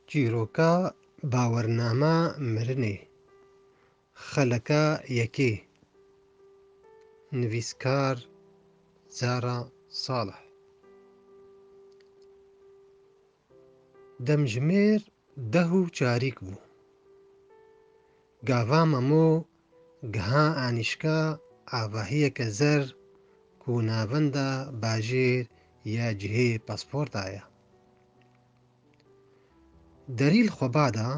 چیرۆکە باوەڕنامە مرنێ خەلەکە یەکێ نویسکار زارا ساڵح دەمژمێر 10:04 بوو گاڤا مەمۆ گها ئانیشکە ئاڤاهیەکە زەر کو ناڤەندە باژێر یا جهێ پاسپۆرتایە دەریل خۆبادا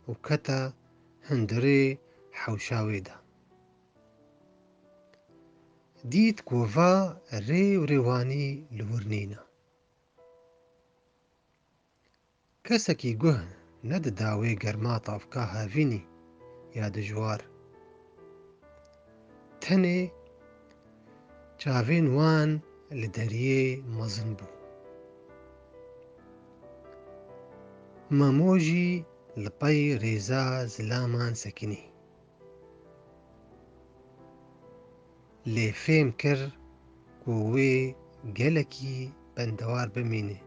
و کەتە هەندرێ حەوشاوێدا دیت گۆڤا ڕێو ڕێوانی لورنینە کەسێکی گوه نەدەداوێ گەرماتە بکە هاڤینی یا دژوار تەنێ چاوێن وان لە دەریێ مەزن بوو مەمۆژی لپەی ڕێزا زلامان سەکنی لێ فێم کرد کو وێ گەلێکی بەندەوار بمێنێ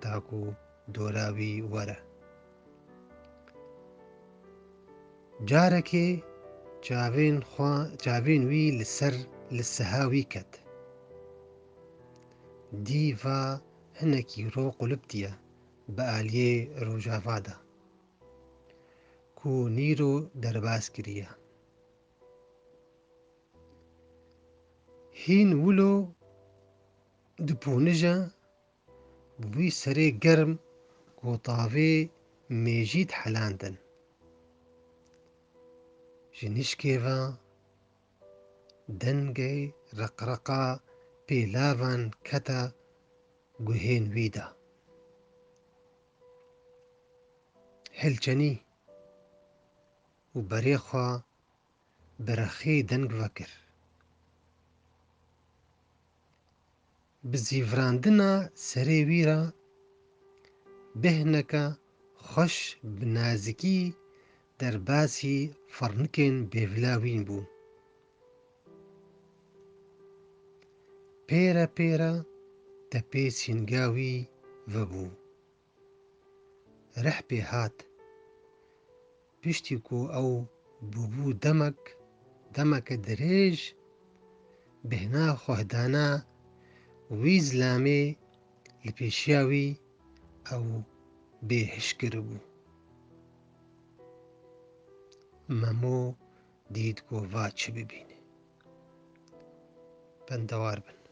تاکو دۆراوی وەرە جارێکێ چاوێن وی لە سەهاوی کەت دیڤا هەنێکی ڕۆ قولپتیە بە ئالیێ ڕۆژاڤادا کو نیرۆ دەرباز کریە هین ولۆ دپۆنژە Bowie سەرێ گەرم گۆتاڤێ مێژیت حەلاندن ji nişkêva dengê reqreqa pêlavan kete guhên wî de hilçenî û berê xwe bi rexê deng vekir bi zîvirandina serê wî re bêhneke xweş bi nazikî derbasî firnikên bêvlawîn bû pêre pêre tepê sînga wî vebû rih pê hat piştî ku ew bûbû demeke dirêj bêhna xwehdana wî zilamê li pêşiya wî ew bêhişkir bû memo dît gova çi bibîne bendewar bin